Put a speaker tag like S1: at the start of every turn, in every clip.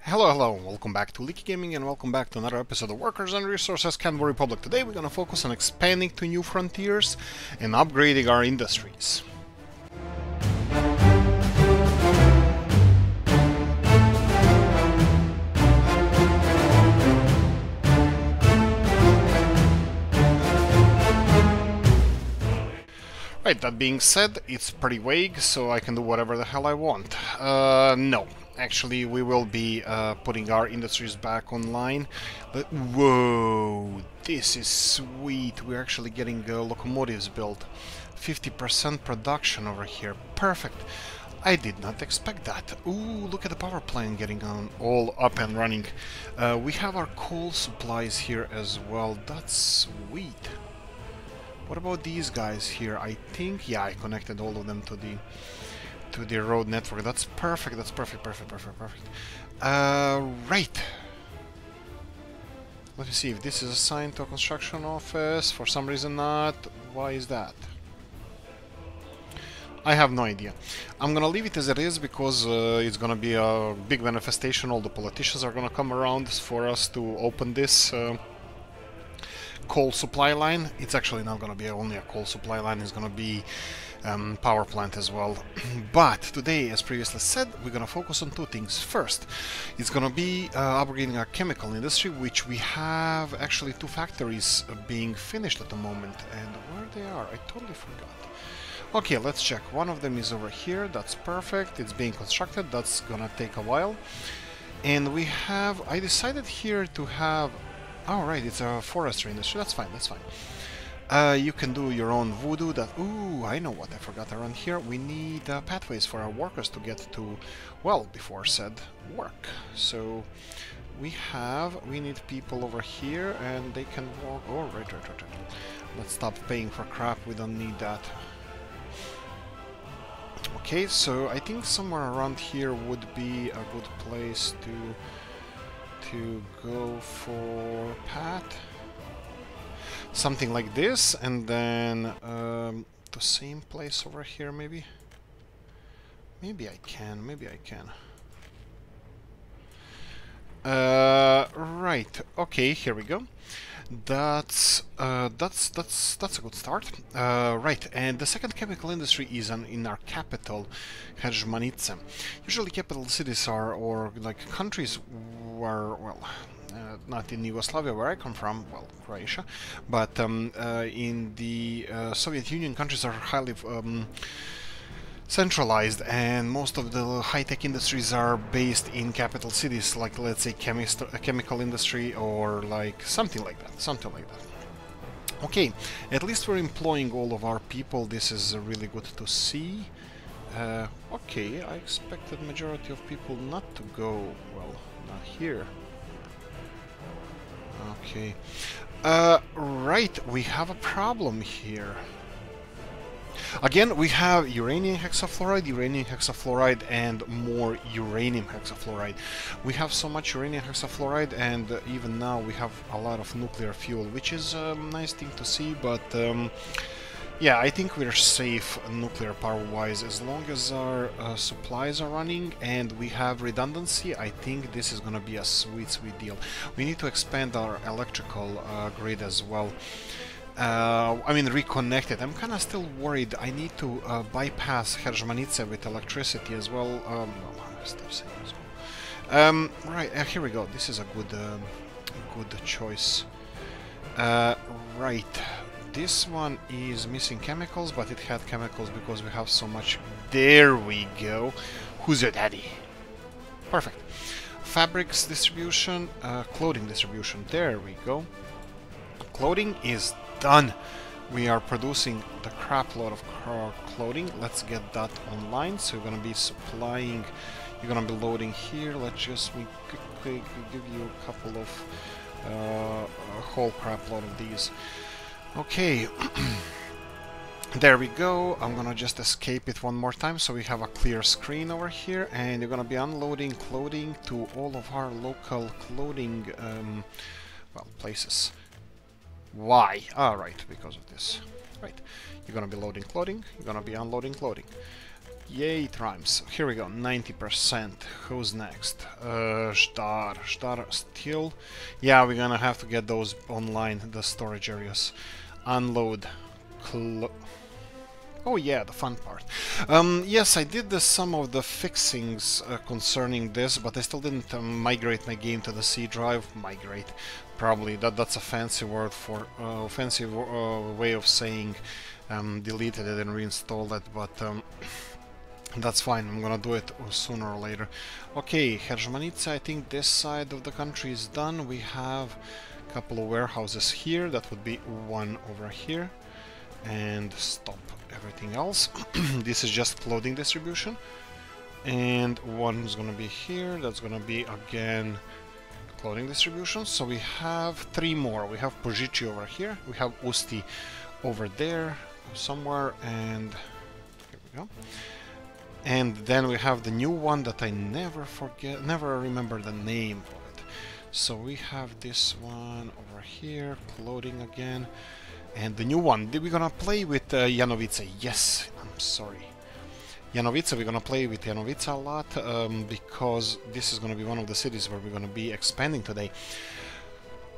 S1: Hello, welcome back to Oolykee Gaming and welcome back to another episode of Workers and Resources Ceanwu Republic. Today we're gonna focus on expanding to new frontiers and upgrading our industries. Right, that being said, it's pretty vague, so I can do whatever the hell I want. No. Actually, we will be putting our industries back online. Whoa, this is sweet. We're actually getting locomotives built. 50% production over here. Perfect. I did not expect that. Ooh, look at the power plant getting on all up and running. We have our coal supplies here as well. That's sweet. What about these guys here? I think, yeah, I connected all of them to the road network. That's perfect. That's perfect. Right. Let me see if this is assigned to a construction office. For some reason not. Why is that? I have no idea. I'm gonna leave it as it is because it's gonna be a big manifestation. All the politicians are gonna come around for us to open this coal supply line. It's actually not gonna be only a coal supply line. It's gonna be power plant as well. But today, as previously said, we're gonna focus on two things. First, it's gonna be upgrading our chemical industry, which we have actually two factories being finished at the moment. And where they are, I totally forgot. Okay, let's check. One of them is over here. That's perfect. It's being constructed. That's gonna take a while. And we have, I decided here to have, oh right, it's a forestry industry. That's fine, that's fine. You can do your own voodoo. That, ooh, I know what I forgot around here. We need pathways for our workers to get to, well, before said work. So we need people over here and they can walk. Oh, right. Let's stop paying for crap. We don't need that. Okay, so I think somewhere around here would be a good place to go for path. Something like this, and then the same place over here, maybe? Maybe I can. Right. Okay, here we go. That's a good start. Right, and the second chemical industry is in our capital, Ep.116. Usually capital cities are, or like countries were, well, not in Yugoslavia where I come from, well, Croatia, but in the Soviet Union, countries are highly centralized, and most of the high-tech industries are based in capital cities, like, let's say, chemical industry, or like something like that. Okay, at least we're employing all of our people. This is really good to see. Okay, I expected majority of people not to go, well, not here. Okay. Right, we have a problem here. Again, we have uranium hexafluoride, and more uranium hexafluoride. We have so much uranium hexafluoride, and even now we have a lot of nuclear fuel, which is a nice thing to see, but yeah, I think we're safe nuclear power-wise as long as our supplies are running and we have redundancy. I think this is gonna be a sweet deal. We need to expand our electrical grid as well. I mean, reconnect it. I'm kind of still worried. I need to bypass Ep.116 with electricity as well. Right, here we go. This is a good choice. Right. This one is missing chemicals, but it had chemicals because we have so much. There we go. Who's your daddy? Perfect. Fabrics distribution, clothing distribution. There we go. Clothing is done. We are producing the crap load of clothing. Let's get that online. So we're gonna be supplying. You're gonna be loading here. Let's just quickly give you a couple of a whole crap load of these. Okay, there we go. I'm gonna just escape it one more time so we have a clear screen over here, and you're gonna be unloading clothing to all of our local clothing well, places. Why? Right, because of this. Right, you're gonna be loading clothing, you're gonna be unloading clothing. Yay, it rhymes. Here we go, 90%. Who's next? Star still. Yeah, we're gonna have to get those online, the storage areas. Unload. Oh yeah, the fun part. Yes, I did some of the fixings concerning this, but I still didn't migrate my game to the C drive. Migrate, probably that's a fancy word for fancy way of saying deleted it and reinstalled it, but that's fine. I'm gonna do it sooner or later. Okay, Herzmanica, I think this side of the country is done. We have a couple of warehouses here. That would be one over here. And stop everything else. This is just clothing distribution. And one is gonna be here. That's gonna be again clothing distribution. So we have three more. We have Požiči over here. We have Usti over there somewhere, and here we go. And then we have the new one that I never remember the name of it. So we have this one over here, clothing again. And the new one, we're gonna play with Janovice. Yes, I'm sorry. Janovice, we're gonna play with Janovice a lot because this is gonna be one of the cities where we're gonna be expanding today.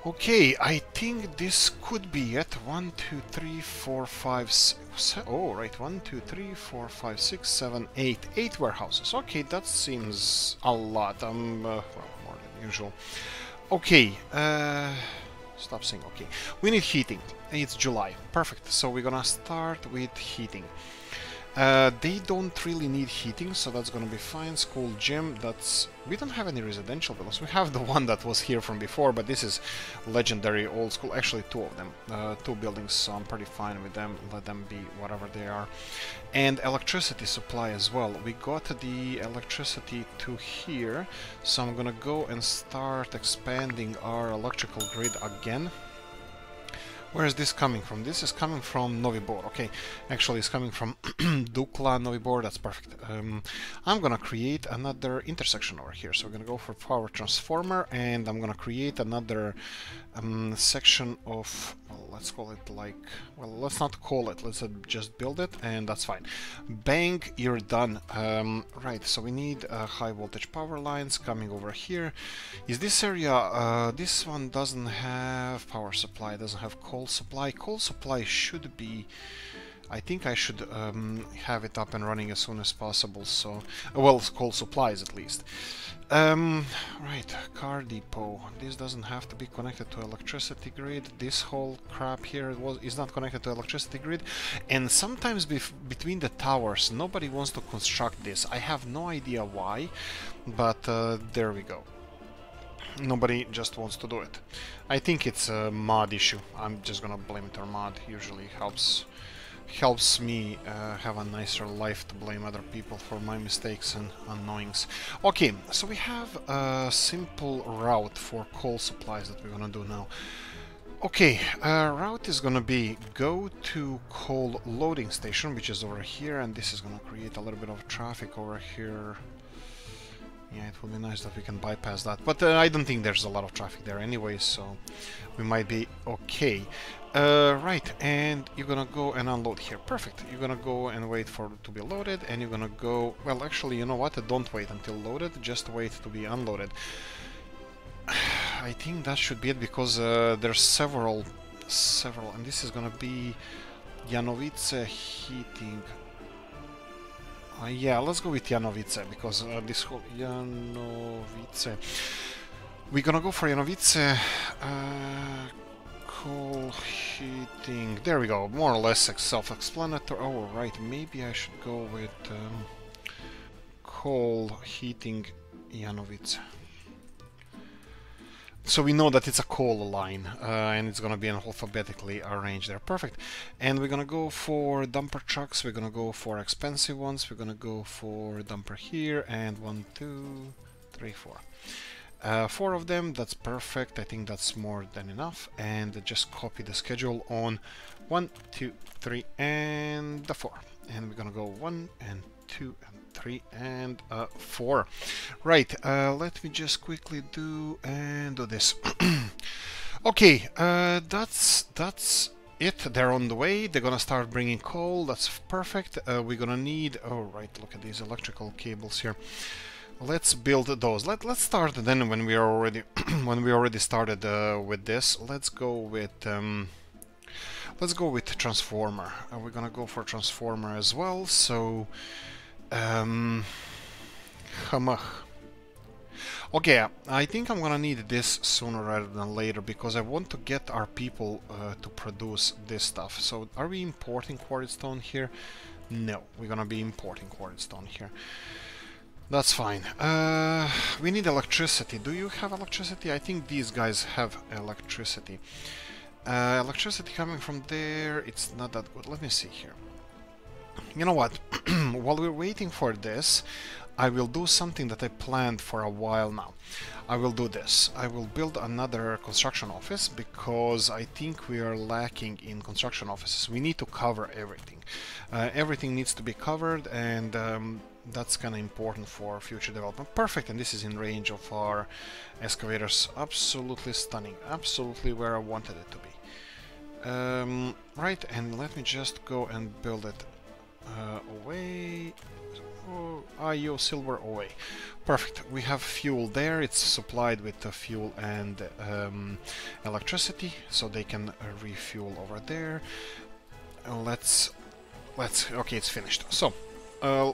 S1: Okay, I think this could be it. 1, 2, 3, 4, 5, 6. Oh, right. 1, 2, 3, 4, 5, 6, 7, 8. 8 warehouses. Okay, that seems a lot. Well, more than usual. Okay, stop saying okay. We need heating. It's July. Perfect. So we're gonna start with heating. They don't really need heating, so that's gonna be fine. School, gym, we don't have any residential buildings. We have the one that was here from before, but this is legendary old school. Actually, two of them, two buildings, so I'm pretty fine with them. Let them be whatever they are. And electricity supply as well. We got the electricity to here, so I'm gonna go and start expanding our electrical grid again. Where is this coming from? This is coming from Novi Bor. Okay, actually it's coming from Dukla, Novi Bor. That's perfect. I'm gonna create another intersection over here. So we're gonna go for power transformer, and I'm gonna create another section of, well, let's call it like, well, let's not call it, let's just build it, and that's fine. Bang, you're done. Right, so we need high voltage power lines coming over here. Is this area, this one doesn't have power supply, doesn't have coal supply. Coal supply should be, I think I should have it up and running as soon as possible, so, well, coal supplies at least. Right, car depot. This doesn't have to be connected to electricity grid. This whole crap here is not connected to electricity grid. And sometimes between the towers, nobody wants to construct this. I have no idea why, but there we go. Nobody just wants to do it. I think it's a mod issue. I'm just gonna blame it on mod. Usually helps me have a nicer life to blame other people for my mistakes and annoyings. Okay, so we have a simple route for coal supplies that we're gonna do now. Okay, route is gonna be go to coal loading station, which is over here, and this is gonna create a little bit of traffic over here. Yeah, it would be nice that we can bypass that, but I don't think there's a lot of traffic there anyway, so we might be okay. Right, and you're gonna go and unload here. Perfect. You're gonna go and wait for it to be loaded, and you're gonna go... Well, actually, you know what? Don't wait until loaded, just wait to be unloaded. I think that should be it, because there's several, and this is gonna be Janovice heating. Yeah, let's go with Janovice, because this whole Janovice. We're gonna go for Janovice. Coal heating. There we go. More or less self-explanatory. Oh, right. Maybe I should go with coal heating Janovice. So we know that it's a coal line, and it's gonna be alphabetically arranged there. Perfect. And we're gonna go for dumper trucks. We're gonna go for expensive ones. We're gonna go for dumper here, and 1, 2, 3, 4. 4 of them. That's perfect. I think that's more than enough. And just copy the schedule on 1, 2, 3, and the 4. And we're gonna go 1 and 2 and 3 and 4. Right, let me just quickly do this. Okay, that's it. They're on the way. They're gonna start bringing coal. That's perfect. We're gonna need... Oh, right, look at these electrical cables here. Let's build those. Let's start then when we are already when we already started with this. Let's go with transformer. We're gonna go for transformer as well. So, okay, I think I'm gonna need this sooner rather than later because I want to get our people to produce this stuff. So, are we importing quartz stone here? No, we're gonna be importing quartz stone here. That's fine. We need electricity. Do you have electricity? I think these guys have electricity. Electricity coming from there, it's not that good. Let me see here. You know what? While we're waiting for this, I will do something that I planned for a while now. I will do this. I will build another construction office because I think we are lacking in construction offices. We need to cover everything. Everything needs to be covered, and that's kind of important for future development. Perfect, and this is in range of our excavators. Absolutely stunning. Absolutely where I wanted it to be. Right, and let me just go and build it away. IO silver away. Perfect. We have fuel there. It's supplied with fuel and electricity, so they can refuel over there. Let's. Okay, it's finished. So.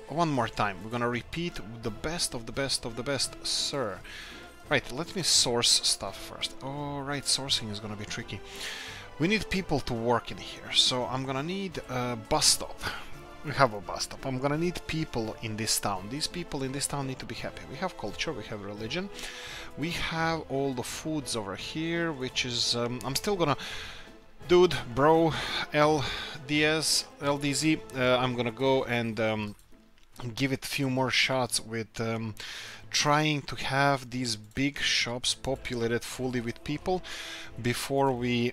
S1: One more time, we're gonna repeat the best of the best of the best, sir. Right, let me source stuff first. Oh, right, sourcing is gonna be tricky. We need people to work in here, so I'm gonna need a bus stop. We have a bus stop. I'm gonna need people in this town. These people in this town need to be happy. We have culture, we have religion, we have all the foods over here, which is... I'm still gonna... Dude, bro, LDZ, I'm gonna go and give it a few more shots with trying to have these big shops populated fully with people before we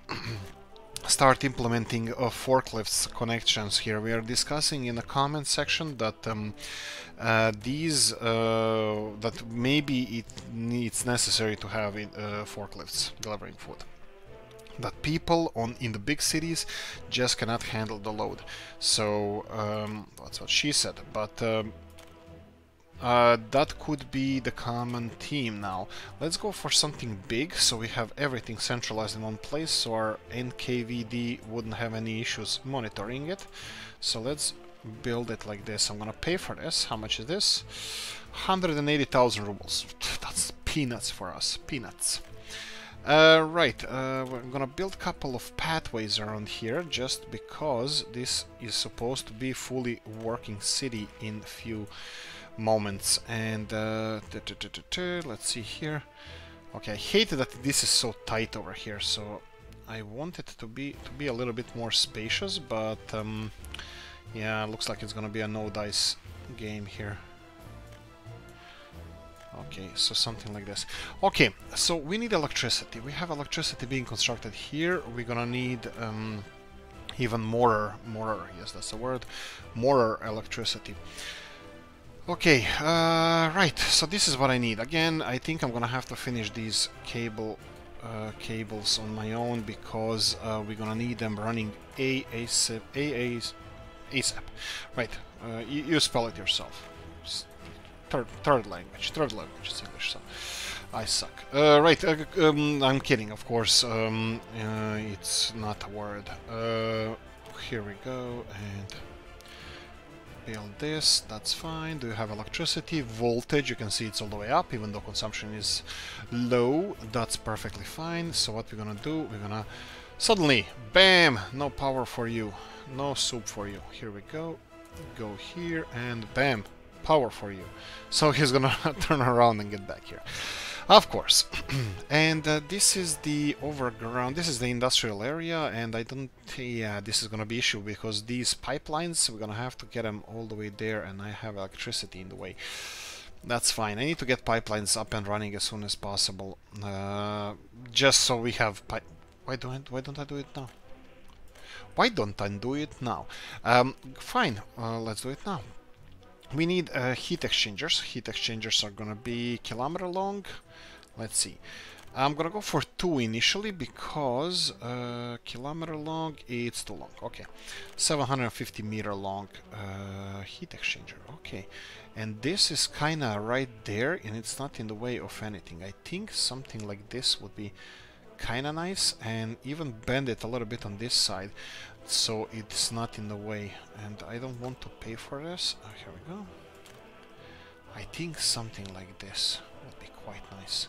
S1: start implementing forklifts connections here. We are discussing in the comment section that that maybe it's necessary to have forklifts delivering food. That people in the big cities just cannot handle the load. So that's what she said. But that could be the common theme now. Let's go for something big, so we have everything centralized in one place, so our NKVD wouldn't have any issues monitoring it. So let's build it like this. I'm gonna pay for this. How much is this? 180,000 rubles. That's peanuts for us. Peanuts. Right, we're gonna build a couple of pathways around here just because this is supposed to be fully working city in a few moments. And let's see here. Okay, I hate that this is so tight over here, so I want it to be a little bit more spacious, but yeah, looks like it's gonna be a no dice game here. Okay, so something like this. Okay, so we need electricity. We have electricity being constructed here. We're gonna need even more, yes, that's the word, more electricity. Okay, right, so this is what I need. Again, I think I'm gonna have to finish these cables on my own because we're gonna need them running ASAP. Right, you spell it yourself. Third language is English, so I suck. Right, I'm kidding, of course. It's not a word. Here we go, and build this. That's fine. Do you have electricity? Voltage, you can see it's all the way up, even though consumption is low. That's perfectly fine. So what we're gonna do? We're gonna suddenly, bam! No power for you, no soup for you. Here we go. Go here, and bam! Power for you. So he's gonna turn around and get back here, of course. And this is the overground, this is the industrial area, and I don't... yeah, this is gonna be issue because these pipelines, we're gonna have to get them all the way there, and I have electricity in the way. That's fine. I need to get pipelines up and running as soon as possible, just so we have why don't I do it now? Why don't I do it now? Fine, let's do it now. We need heat exchangers. Heat exchangers are gonna be kilometer long. Let's see. I'm gonna go for 2 initially because kilometer long, it's too long. Okay, 750 meter long heat exchanger. Okay, and this is kinda right there, and it's not in the way of anything. I think something like this would be kinda nice, and even bend it a little bit on this side so it's not in the way. And I don't want to pay for this. Here we go. I think something like this would be quite nice.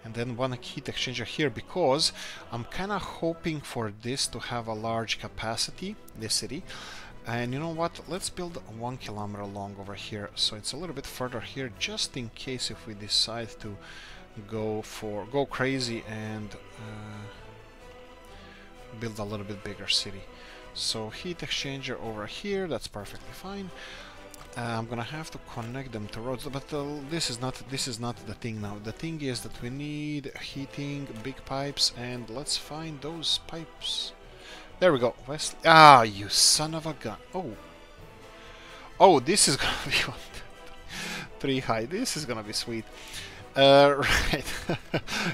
S1: And then one heat exchanger here, because I'm kind of hoping for this to have a large capacity, this city. And you know what, let's build 1 kilometer long over here, so it's a little bit further here, just in case if we decide to go crazy and build a little bit bigger city. So heat exchanger over here, that's perfectly fine. I'm gonna have to connect them to roads, but this is not the thing now. The thing is that we need heating, big pipes, and let's find those pipes. There we go. Wesley. Ah, you son of a gun! Oh, this is gonna be 3 high. This is gonna be sweet. Right.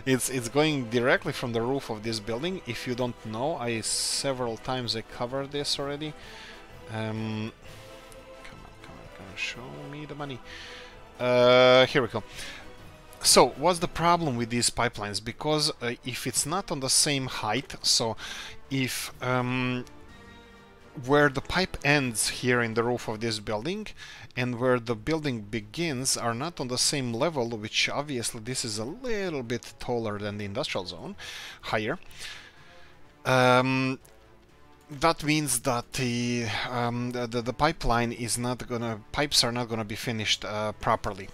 S1: It's going directly from the roof of this building. If you don't know, several times I covered this already. Show me the money. Here we go. So, what's the problem with these pipelines? Because if it's not on the same height, so if where the pipe ends here in the roof of this building and where the building begins are not on the same level, which obviously this is a little bit taller than the industrial zone, higher. That means that the pipeline is not gonna, pipes are not gonna be finished properly.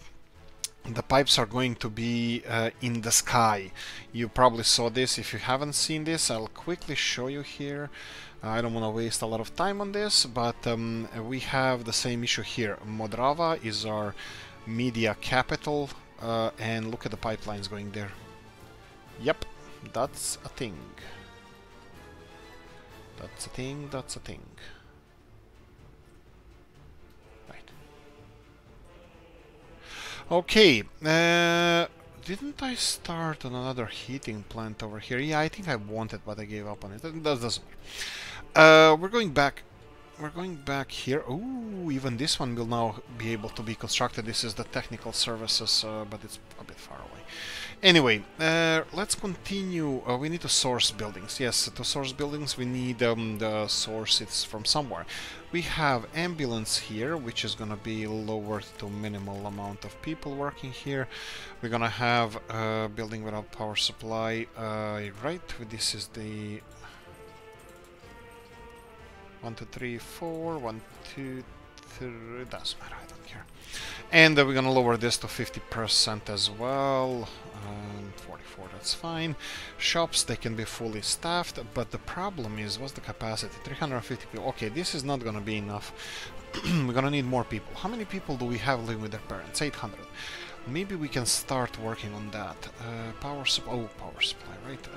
S1: The pipes are going to be in the sky. You probably saw this. If you haven't seen this, I'll quickly show you here. I don't want to waste a lot of time on this, but we have the same issue here. Modrava is our media capital, and look at the pipelines going there. Yep, that's a thing. That's a thing, that's a thing. Right. Okay, didn't I start on another heating plant over here? Yeah, I think I wanted, but I gave up on it. That doesn't matter. We're going back. We're going back here. Oh, even this one will now be able to be constructed. This is the technical services, but it's a bit far away. Anyway, let's continue. We need to source buildings. Yes, to source buildings we need the source. It's from somewhere. We have ambulance here, which is gonna be lowered to minimal amount of people working here. We're gonna have a building without power supply. Right, this is the 1, 2, 3, 4. 1, 2, 3. Doesn't matter. I don't care. And we're gonna lower this to 50% as well. 44, that's fine. Shops, they can be fully staffed, but the problem is, what's the capacity? 350 people. Okay, this is not gonna be enough. We're gonna need more people. How many people do we have living with their parents? 800. Maybe we can start working on that. Power supply, right?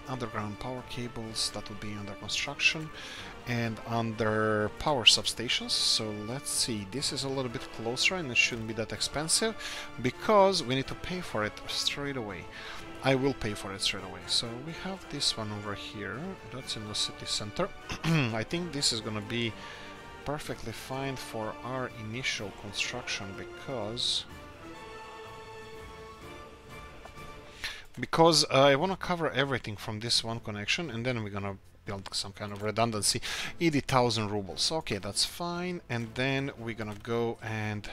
S1: Underground power cables, that would be under construction. And under power substations, so let's see, this is a little bit closer and it shouldn't be that expensive because we need to pay for it straight away. I will pay for it straight away. So we have this one over here, that's in the city center. I think this is gonna be perfectly fine for our initial construction because I want to cover everything from this one connection, and then we're gonna build some kind of redundancy. 80,000 rubles. Okay, that's fine. And then we're gonna go and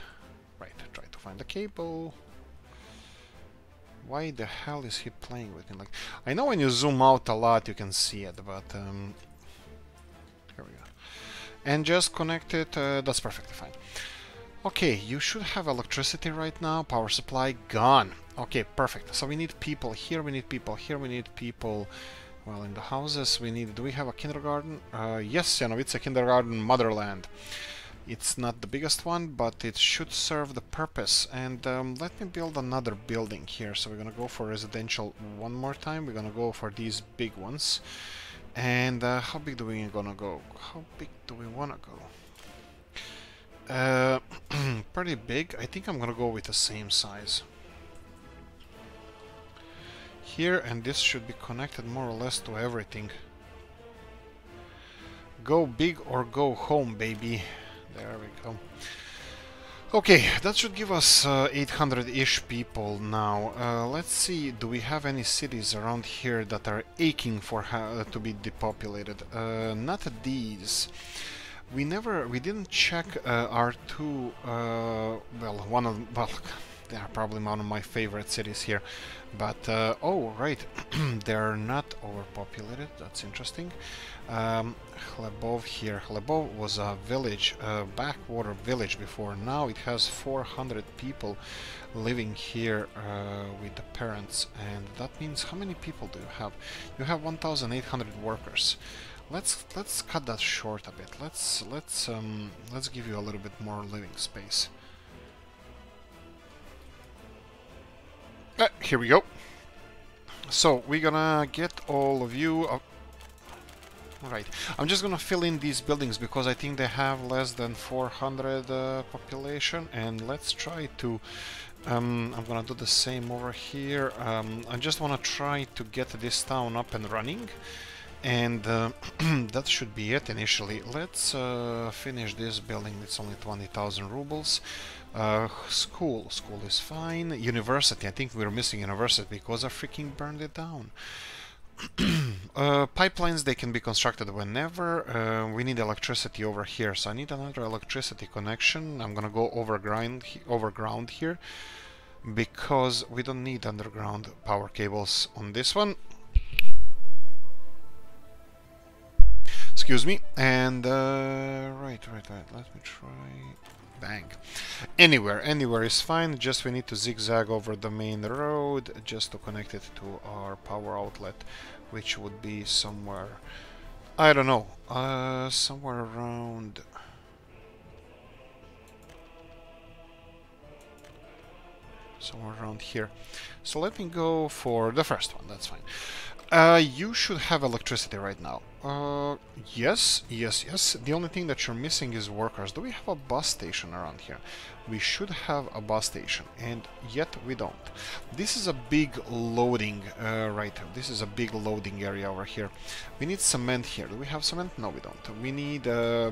S1: try to find the cable. Why the hell is he playing with me? Like, I know when you zoom out a lot you can see it, but here we go. And just connect it. That's perfectly fine. Okay, you should have electricity right now. Power supply gone. Okay, perfect. So we need people here, we need people here, we need people, well, in the houses. We need, do we have a kindergarten? Yes, you know, it's a kindergarten motherland. It's not the biggest one, but it should serve the purpose. And let me build another building here. So we're gonna go for residential one more time. We're gonna go for these big ones. And how big do we gonna go? How big do we wanna go? Pretty big. I think I'm gonna go with the same size. here, and this should be connected more or less to everything. Go big or go home, baby. There we go. Okay, that should give us 800-ish people now. Let's see, do we have any cities around here that are aching for to be depopulated? Not these. We didn't check our two, well, they are probably one of my favorite cities here. But, oh, right, they're not overpopulated, that's interesting. Chlebov here. Chlebov was a village, a backwater village before. Now it has 400 people living here with the parents. And that means, how many people do you have? You have 1,800 workers. Let's cut that short a bit. Let's give you a little bit more living space. Here we go. So we're gonna get all of you. Right, I'm just gonna fill in these buildings because I think they have less than 400 population, and let's try to. I'm gonna do the same over here. I just wanna try to get this town up and running. And that should be it initially. Let's finish this building. It's only 20,000 rubles. School is fine. University, I think we're missing university because I freaking burned it down. Pipelines, they can be constructed whenever. We need electricity over here, so I need another electricity connection. I'm gonna go overground here because we don't need underground power cables on this one. Excuse me. And right. Let me try. Bang. Anywhere is fine. Just we need to zigzag over the main road just to connect it to our power outlet, which would be somewhere. I don't know. Somewhere around. Somewhere around here. So let me go for the first one. That's fine. You should have electricity right now. Yes. The only thing that you're missing is workers. Do we have a bus station around here? We should have a bus station, and yet we don't. This is a big loading, right? This is a big loading area over here. We need cement here. Do we have cement? No, we don't. We need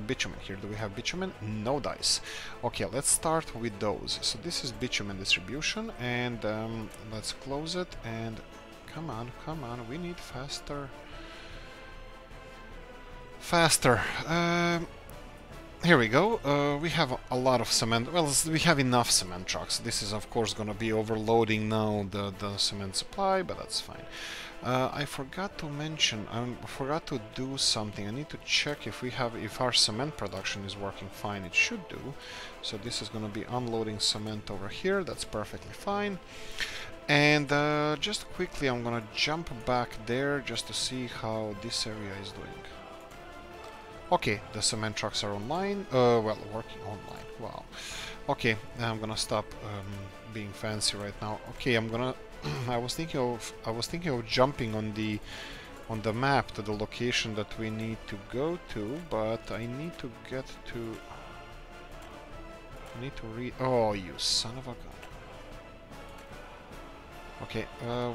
S1: bitumen here. Do we have bitumen? No dice. Okay, let's start with those. So this is Bitumen Distribution, and let's close it and. Come on, we need faster. Here we go. We have a lot of cement. Well, we have enough cement trucks. This is, of course, gonna be overloading now the cement supply, but that's fine. I forgot to mention, I forgot to do something. I need to check if our cement production is working fine. It should do. So this is gonna be unloading cement over here. That's perfectly fine. And just quickly, I'm gonna jump back there just to see how this area is doing. Okay, the cement trucks are online. Well, working online. Wow. Okay, I'm gonna stop being fancy right now. Okay, I'm gonna. I was thinking of jumping on the map to the location that we need to go to, but I need to get to. I need to read. Oh, you son of a gun. Okay,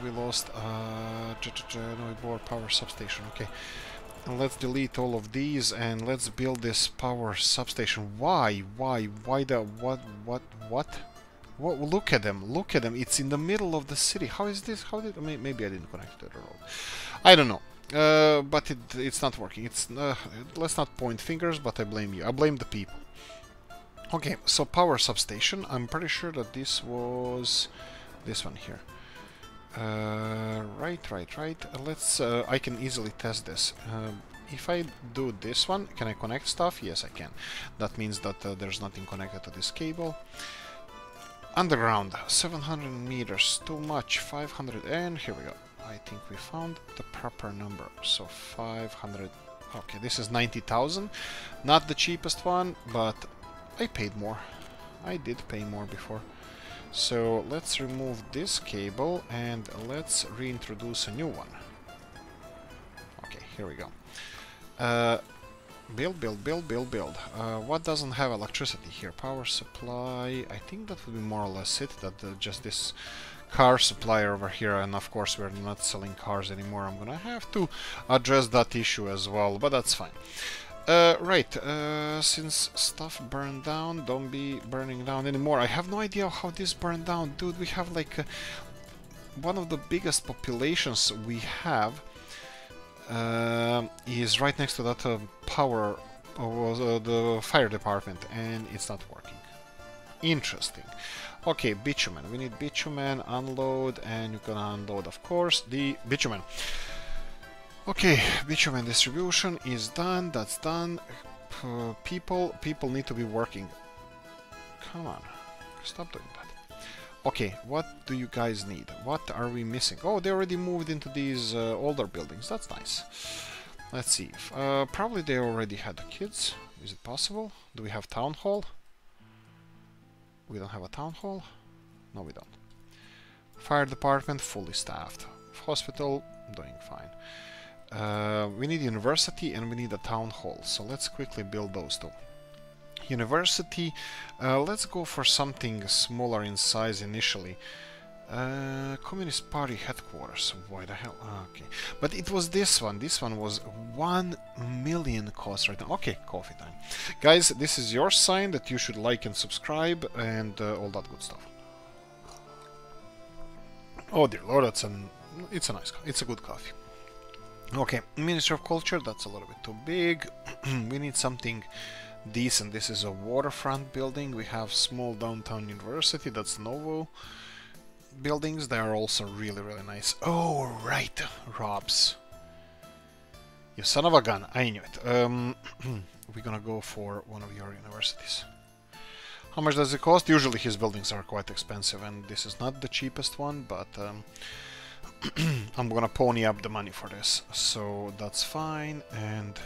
S1: we lost no power substation. Okay, and let's delete all of these and let's build this power substation. Why the what? Look at them! Look at them! It's in the middle of the city. How is this? How did maybe I didn't connect to the road? I don't know. But it's not working. It's let's not point fingers, but I blame you. I blame the people. Okay, so power substation. I'm pretty sure that this was this one here. Right. Let's. I can easily test this. If I do this one, can I connect stuff? Yes, I can. That means that there's nothing connected to this cable. Underground, 700 meters, too much. 500, and here we go. I think we found the proper number. So 500. Okay, this is 90,000. Not the cheapest one, but I paid more. I did pay more before. So let's remove this cable and let's reintroduce a new one. Okay, here we go. Build. What doesn't have electricity here? Power supply. I think that would be more or less it. That just this car supplier over here, and of course we're not selling cars anymore. I'm gonna have to address that issue as well, but that's fine. Right, since stuff burned down, don't be burning down anymore. I have no idea how this burned down. Dude, we have like one of the biggest populations we have is right next to that power, the fire department, and it's not working. Interesting. Okay, bitumen. We need bitumen, unload, and you're gonna unload, of course, the bitumen. Okay, bitumen distribution is done. That's done. People need to be working. Come on, stop doing that. Okay, what do you guys need? What are we missing? Oh, they already moved into these older buildings. That's nice. Let's see. Probably they already had the kids. Is it possible? Do we have town hall? We don't have a town hall? No, we don't. Fire department fully staffed. Hospital doing fine. We need university and we need a town hall. So let's quickly build those two. University, let's go for something smaller in size initially. Communist Party headquarters. Why the hell? Okay, but it was this one. This one was 1 million cost right now. Okay, coffee time, guys. This is your sign that you should like and subscribe and all that good stuff. Oh dear Lord, it's a nice, it's a good coffee. Okay, Ministry of Culture. That's a little bit too big. We need something decent. This is a waterfront building. We have small downtown university. That's Novo. Buildings, they are also really nice. Oh right, Robs, you son of a gun, I knew it. We're gonna go for one of your universities. How much does it cost? Usually his buildings are quite expensive, and this is not the cheapest one, but I'm gonna pony up the money for this, so that's fine. And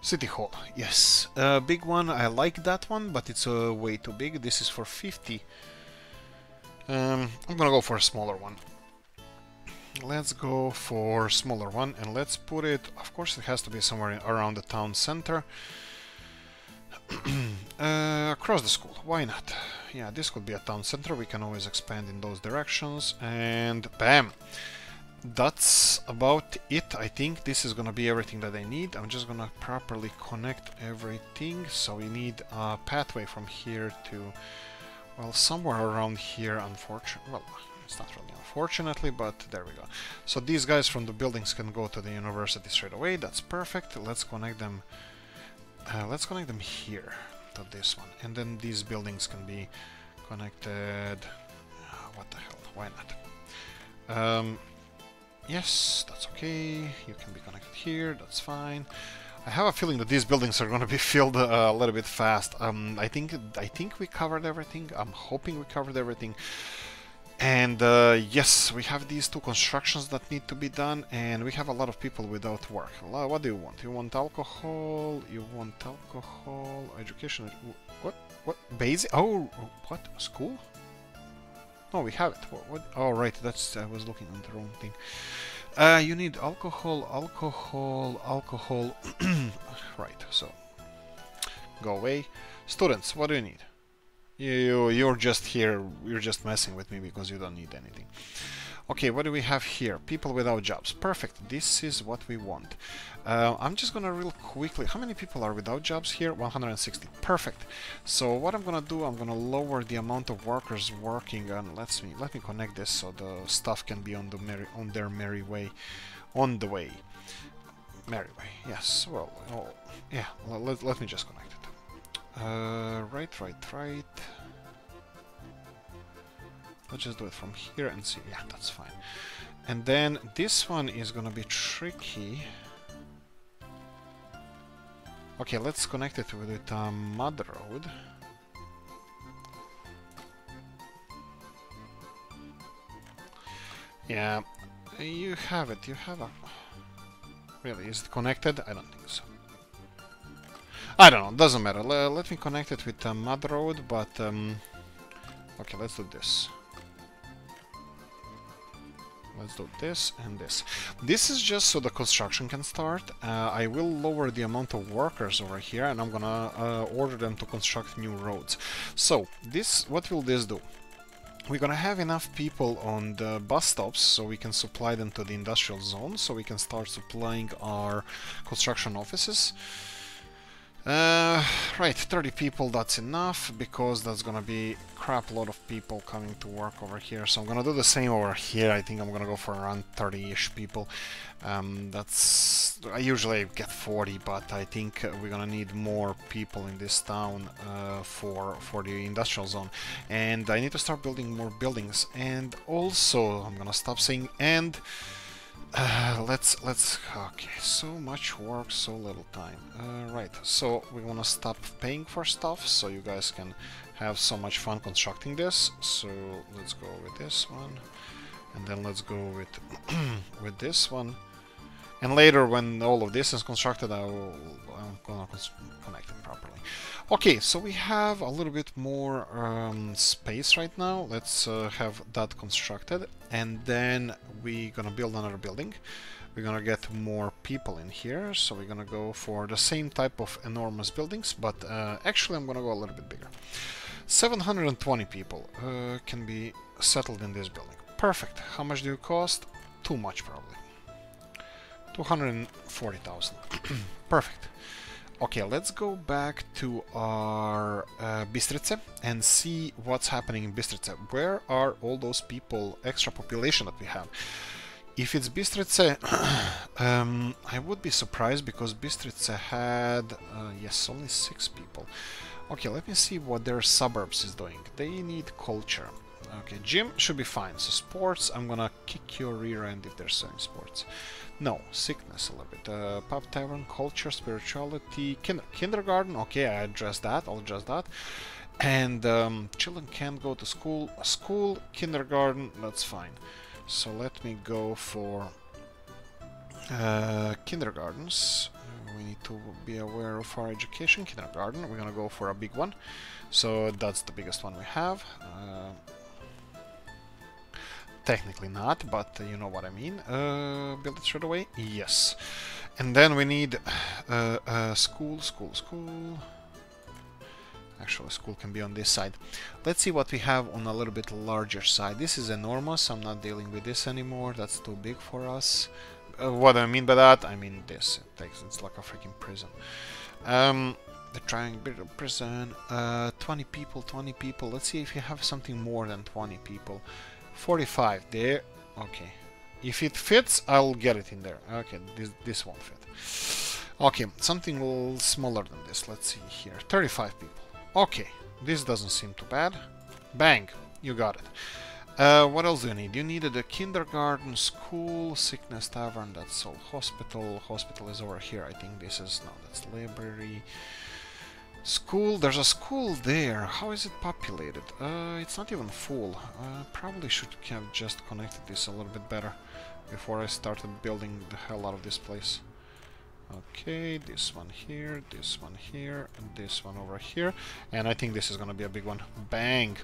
S1: City Hall, yes, big one. I like that one, but it's way too big. This is for 50. I'm gonna go for a smaller one. Let's go for a smaller one, and let's put it, of course it has to be somewhere around the town center. Across the school, why not? Yeah, this could be a town center. We can always expand in those directions, and bam! That's about it. I think this is gonna be everything that I need. I'm just gonna properly connect everything. So we need a pathway from here to, well, somewhere around here. Unfortunately, well, it's not really unfortunately, but there we go. So these guys from the buildings can go to the university straight away. That's perfect. Let's connect them. Let's connect them here to this one, and then these buildings can be connected. What the hell? Why not? Yes, that's okay. You can be connected here, that's fine. I have a feeling that these buildings are going to be filled a little bit fast. I think we covered everything. I'm hoping we covered everything. And yes, we have these two constructions that need to be done, and we have a lot of people without work. What do you want? You want alcohol? You want alcohol? Education? What? Basic? Oh, what? School? Oh, we have it. What? Oh, right. That's. I was looking on the wrong thing. You need alcohol. Right. So, go away. Students, what do you need? You're just here. You're just messing with me because you don't need anything. Okay, what do we have here? People without jobs. Perfect. This is what we want. I'm just gonna real quickly. How many people are without jobs here? 160. Perfect. So what I'm gonna do? I'm gonna lower the amount of workers working on. Let me connect this so the stuff can be on their merry way, on the way. Merry way. Yes. Well. Oh, yeah. Let me just connect it. Right. Let's just do it from here and see. Yeah, that's fine. And then this one is gonna be tricky. Okay, let's connect it with a mud road. Yeah, you have it. You have a... Really, is it connected? I don't think so. I don't know, doesn't matter. Let me connect it with a mud road, but... Okay, let's do this. let's do this and this. This is just so the construction can start. I will lower the amount of workers over here, and I'm gonna order them to construct new roads. So this, what will this do? We're gonna have enough people on the bus stops so we can supply them to the industrial zone, so we can start supplying our construction offices. Right, 30 people, that's enough, because that's gonna be crap load of people coming to work over here. So I'm gonna do the same over here. I think I'm gonna go for around 30-ish people. I usually get 40, but I think we're gonna need more people in this town for the industrial zone. And I need to start building more buildings. And also, I'm gonna stop saying and. Let's okay, so much work, so little time. Right, so we want to stop paying for stuff so you guys can have so much fun constructing this. So let's go with this one, and then let's go with with this one, and later when all of this is constructed I'm gonna connect it properly. Okay, so we have a little bit more space right now. Let's have that constructed, and then we're gonna build another building. We're gonna get more people in here, so we're gonna go for the same type of enormous buildings, but actually I'm gonna go a little bit bigger. 720 people can be settled in this building. Perfect. How much do you cost? Too much, probably. 240,000. Perfect. Okay, let's go back to our Bistrice and see what's happening in Bistrice. Where are all those people, extra population that we have? If it's Bistrice, I would be surprised, because Bistrice had, yes, only 6 people. Okay, let me see what their suburbs is doing. They need culture. Okay, gym should be fine. So sports, I'm gonna kick your rear end if there's any sports. No, sickness a little bit. Pub, tavern, culture, spirituality, kindergarten. Okay, I addressed that. I'll address that. And children can't go to school. School, kindergarten, that's fine. So let me go for kindergartens. We need to be aware of our education. Kindergarten, we're gonna go for a big one. So that's the biggest one we have. Technically not, but you know what I mean. Build it straight away? Yes. And then we need school. Actually, school can be on this side. Let's see what we have on a little bit larger side. This is enormous. I'm not dealing with this anymore. That's too big for us. What do I mean by that? I mean this. It's like a freaking prison. They're trying to build a prison. 20 people. Let's see if you have something more than 20 people. 45 there. Okay, if it fits, I'll get it in there. Okay, this won't fit. Okay, something a little smaller than this. Let's see here. 35 people. Okay, this doesn't seem too bad. Bang, you got it. What else do you need? You needed a kindergarten, school, sickness tavern. That's all. Hospital is over here. I think this is no. That's library. School, there's a school there. How is it populated? It's not even full. Probably should have just connected this a little bit better before I started building the hell out of this place. Okay, this one here, and this one over here. And I think this is gonna be a big one. Bang!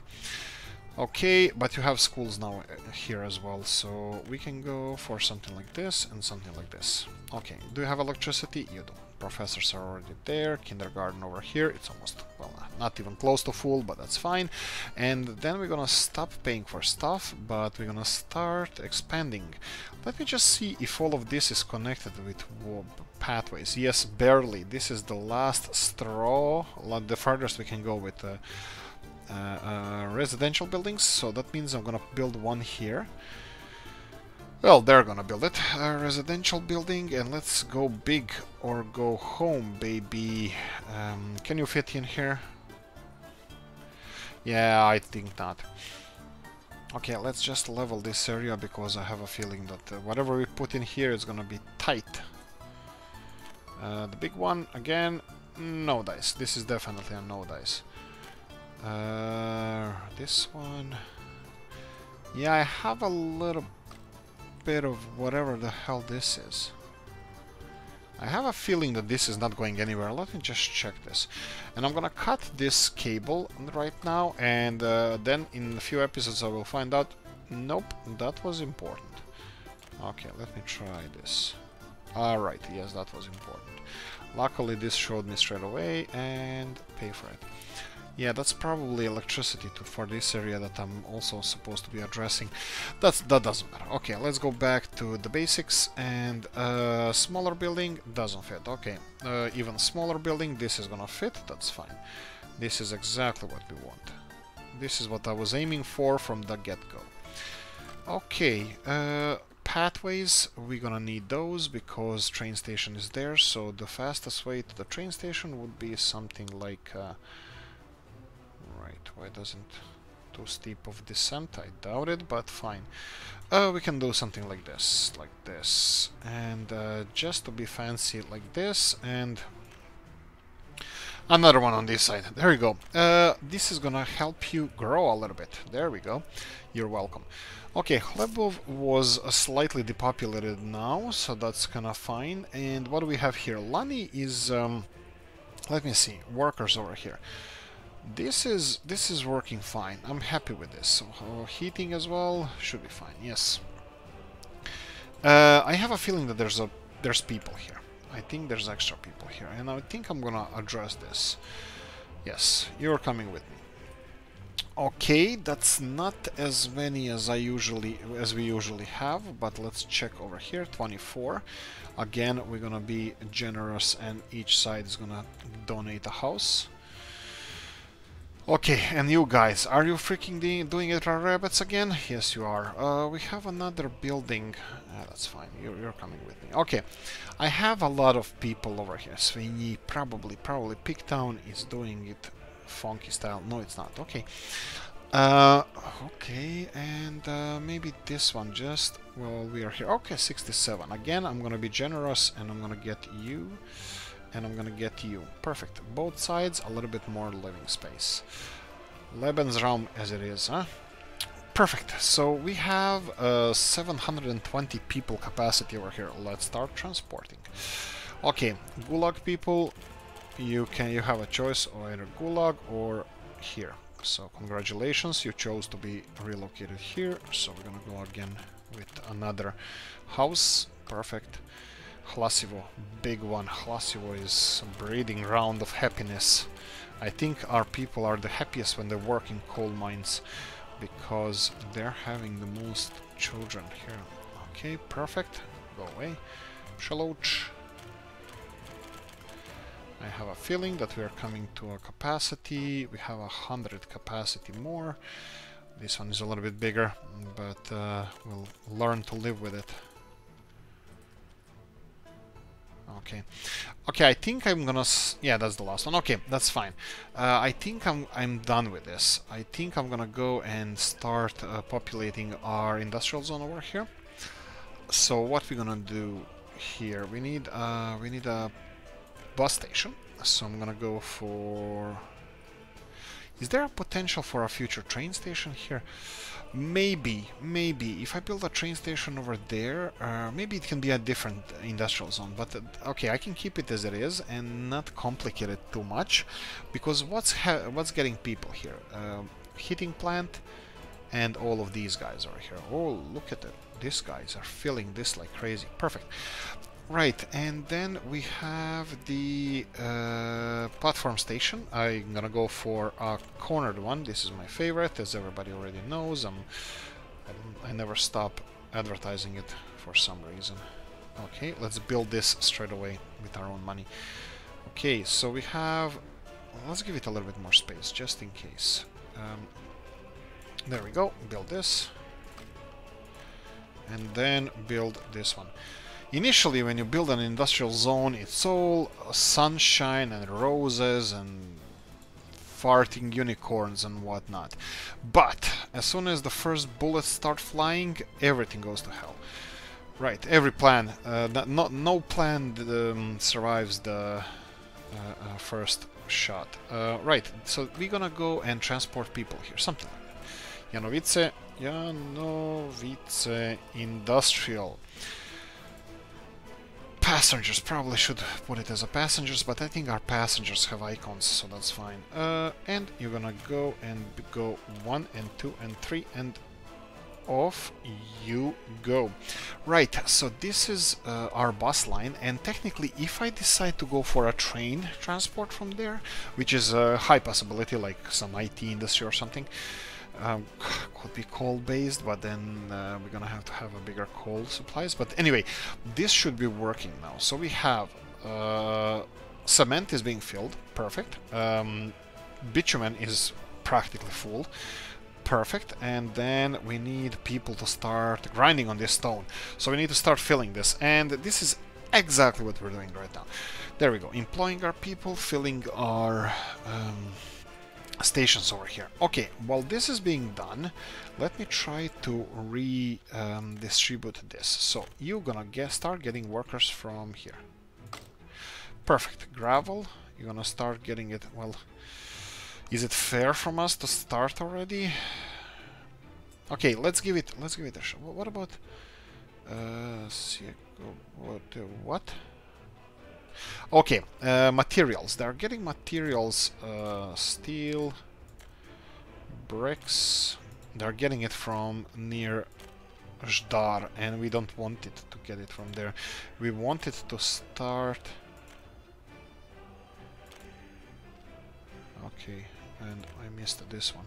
S1: Okay, but you have schools now here as well, so we can go for something like this and something like this. Okay, do you have electricity? You do. Professors are already there. Kindergarten over here. It's almost, well, not even close to full, but that's fine. And then we're gonna stop paying for stuff, but we're gonna start expanding. Let me just see if all of this is connected with pathways. Yes, barely. This is the last straw, the farthest we can go with residential buildings, so that means I'm gonna build one here. Well, they're gonna build it. A residential building, and let's go big or go home, baby. Can you fit in here? Yeah, I think not. Okay, let's just level this area, because I have a feeling that whatever we put in here is gonna be tight. The big one, again, no dice. This is definitely a no dice. This one... Yeah, I have a little bit of whatever the hell this is. I have a feeling that this is not going anywhere. Let me just check this. And I'm gonna cut this cable right now, and then in a few episodes I will find out, nope, that was important. Okay, let me try this. Alright, yes, that was important. Luckily this showed me straight away, and pay for it. Yeah, that's probably electricity for this area that I'm also supposed to be addressing. That doesn't matter. Okay, let's go back to the basics, and smaller building doesn't fit. Okay, even smaller building, this is gonna fit, that's fine. This is exactly what we want. This is what I was aiming for from the get-go. Okay, pathways, we're gonna need those because train station is there, so the fastest way to the train station would be something like right, why doesn't too steep of descent? I doubt it, but fine. We can do something like this, and just to be fancy, like this, and another one on this side. There we go. This is gonna help you grow a little bit. There we go. You're welcome. Okay, Chlebov was slightly depopulated now, so that's kinda fine. And what do we have here? Lani is, let me see, workers over here. This is working fine. I'm happy with this. So, heating as well should be fine. Yes. I have a feeling that there's people here. I think there's extra people here, and I think I'm gonna address this. Yes, you're coming with me. Okay, that's not as many as we usually have, but let's check over here. 24. Again, we're gonna be generous, and each side is gonna donate a house. Okay, and you guys, are you freaking doing it for rabbits again? Yes, you are. We have another building. That's fine. You're coming with me. Okay, I have a lot of people over here. Sweeney, probably Pigtown is doing it funky style. No, it's not. Okay. Okay, and maybe this one just while we are here. Okay, 67. Again, I'm gonna be generous, and I'm gonna get you. And I'm gonna get you. Perfect. Both sides, a little bit more living space. Lebensraum as it is, huh? Perfect. So we have 720 people capacity over here. Let's start transporting. Okay, Gulag people, you have a choice, or either Gulag or here. So congratulations, you chose to be relocated here. So we're gonna go again with another house. Perfect. Hlasivo, big one. Hlasivo is a breeding ground of happiness. I think our people are the happiest when they work in coal mines, because they're having the most children here. Okay, perfect. Go away. Shaloch. I have a feeling that we are coming to a capacity. We have 100 capacity more. This one is a little bit bigger, but we'll learn to live with it. Okay. Okay, I think I'm gonna... yeah, that's the last one. Okay, that's fine. I think I'm done with this. I think I'm gonna go and start populating our industrial zone over here. So what we're gonna do here? We need a bus station. So I'm gonna go for... is there a potential for a future train station here? Maybe. If I build a train station over there, maybe it can be a different industrial zone. But okay, I can keep it as it is and not complicate it too much, because what's getting people here? Heating plant and all of these guys over here. Oh, look at it. These guys are filling this like crazy. Perfect. Right, and then we have the platform station. I'm gonna go for a cornered one. This is my favorite, as everybody already knows. I never stop advertising it for some reason. Okay, let's build this straight away with our own money. Okay, so we have... let's give it a little bit more space, just in case. There we go, build this. And then build this one. Initially, when you build an industrial zone, it's all sunshine and roses and farting unicorns and whatnot. But as soon as the first bullets start flying, everything goes to hell. Right, every plan, no plan survives the first shot. Right, so we're gonna go and transport people here, something like that. Janovice Industrial. Passengers, probably should put it as a passengers, but I think our passengers have icons, so that's fine. And you're gonna go and go 1 and 2 and 3 and off you go. Right, so this is our bus line, and technically if I decide to go for a train transport from there, which is a high possibility, like some IT industry or something, could be coal based, but then we're gonna have to have a bigger coal supplies. But anyway, this should be working now. So we have cement is being filled, perfect. Bitumen is practically full, perfect. And then we need people to start grinding on this stone, so we need to start filling this, and this is exactly what we're doing right now. There we go, employing our people, filling our stations over here. Okay, while this is being done, let me try to redistribute this. So you're gonna start getting workers from here. Perfect. Gravel, you're gonna start getting it. Well, is it fair from us to start already? Okay, let's give it a shot. What about what? Okay, materials. They're getting materials, steel, bricks. They're getting it from near Ždar, and we don't want it to get it from there. We want it to start. Okay, and I missed this one.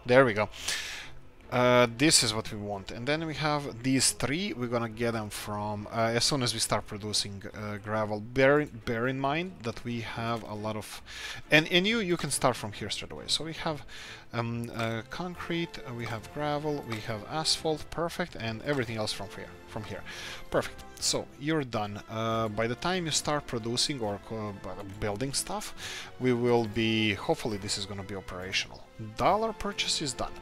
S1: There we go. This is what we want, and then we have these three. We're gonna get them from as soon as we start producing gravel. Bear in mind that we have a lot of, and you can start from here straight away. So we have concrete, we have gravel, we have asphalt, perfect, and everything else from here, perfect. So you're done. By the time you start producing or building stuff, we will be, hopefully this is gonna be operational. Dollar purchase is done.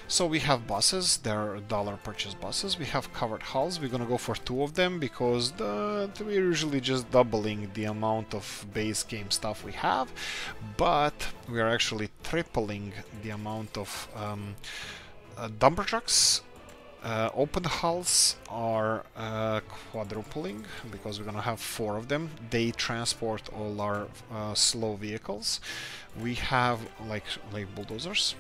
S1: So we have buses, they're dollar purchase buses. We have covered hulls. We're gonna go for 2 of them because we're usually just doubling the amount of base game stuff we have, but we are actually tripling the amount of dumper trucks. Open hulls are quadrupling because we're gonna have 4 of them. They transport all our slow vehicles. We have like bulldozers.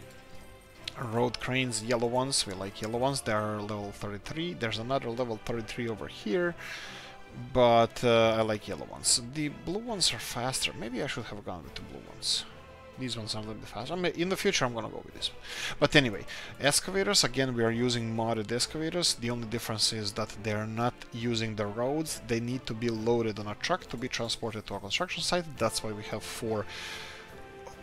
S1: Road cranes, yellow ones, we like yellow ones, they are level 33. There's another level 33 over here, but I like yellow ones. The blue ones are faster. Maybe I should have gone with the blue ones. These ones are a little bit faster. In the future I'm gonna go with this one. But anyway, excavators, again we are using modded excavators. The only difference is that they're not using the roads. They need to be loaded on a truck to be transported to a construction site. That's why we have 4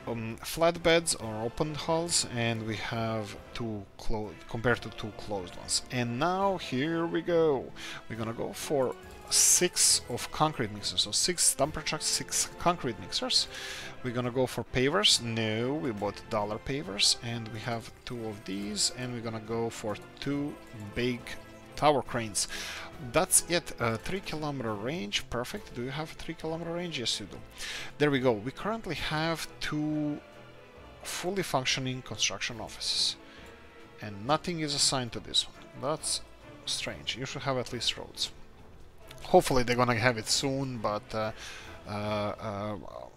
S1: flatbeds or open hulls, and we have 2 compared to 2 closed ones. And now here we go. We're gonna go for 6 of concrete mixers, so 6 dumper trucks, 6 concrete mixers. We're gonna go for pavers. No, we bought dollar pavers, and we have 2 of these, and we're gonna go for 2 big tower cranes. That's it. 3-kilometer range, perfect. Do you have a 3-kilometer range? Yes, you do. There we go. We currently have 2 fully functioning construction offices, and nothing is assigned to this one. That's strange. You should have at least roads. Hopefully they're gonna have it soon, but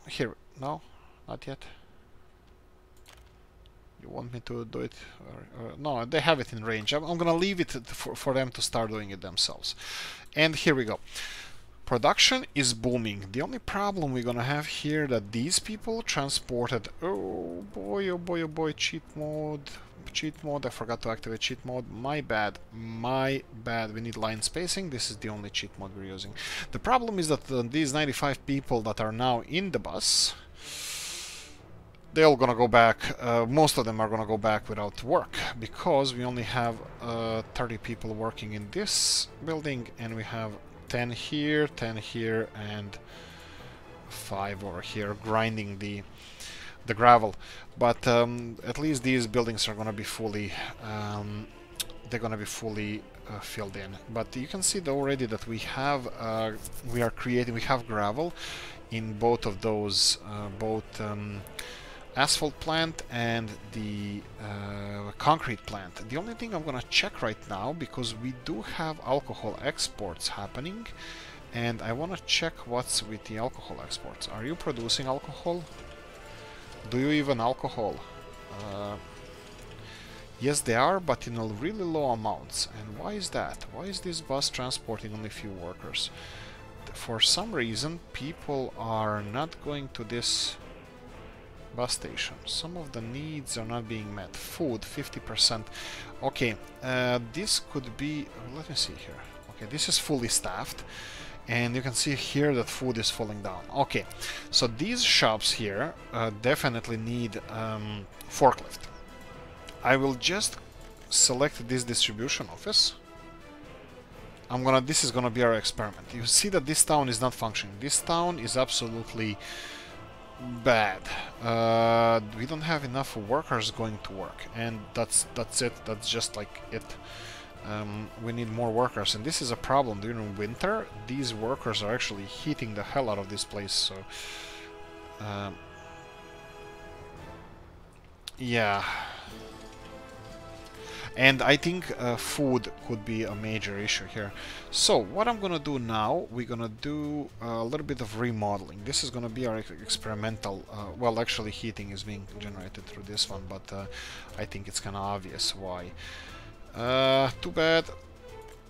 S1: here, no, not yet. You want me to do it? No, they have it in range. I'm gonna leave it for them to start doing it themselves. And here we go. Production is booming. The only problem we're gonna have here that these people transported. Oh boy, oh boy, oh boy! Cheat mode. Cheat mode. I forgot to activate cheat mode. My bad. My bad. We need line spacing. This is the only cheat mode we're using. The problem is that these 95 people that are now in the bus, they're all gonna go back. Most of them are gonna go back without work because we only have 30 people working in this building, and we have 10 here, and 5 over here grinding the gravel. But at least these buildings are gonna be fully filled in. But you can see already that we have we have gravel in both of those asphalt plant and the concrete plant. The only thing I'm gonna check right now, because we do have alcohol exports happening, and I want to check what's with the alcohol exports. Are you producing alcohol? Do you even alcohol? Yes, they are, but in a really low amounts. And why is that? Why is this bus transporting only few workers? For some reason, people are not going to this bus station. Some of the needs are not being met. Food, 50%. Okay, this could be... let me see here. Okay, this is fully staffed. And you can see here that food is falling down. Okay, so these shops here definitely need forklift. I will just select this distribution office. This is gonna be our experiment. You see that this town is not functioning. This town is absolutely bad. We don't have enough workers going to work, and that's it. That's just like it. We need more workers, and this is a problem during winter. These workers are actually heating the hell out of this place, so yeah. And I think food could be a major issue here. So what I'm gonna do now, we're gonna do a little bit of remodeling. This is gonna be our experimental, well, actually heating is being generated through this one, but I think it's kind of obvious why. Too bad.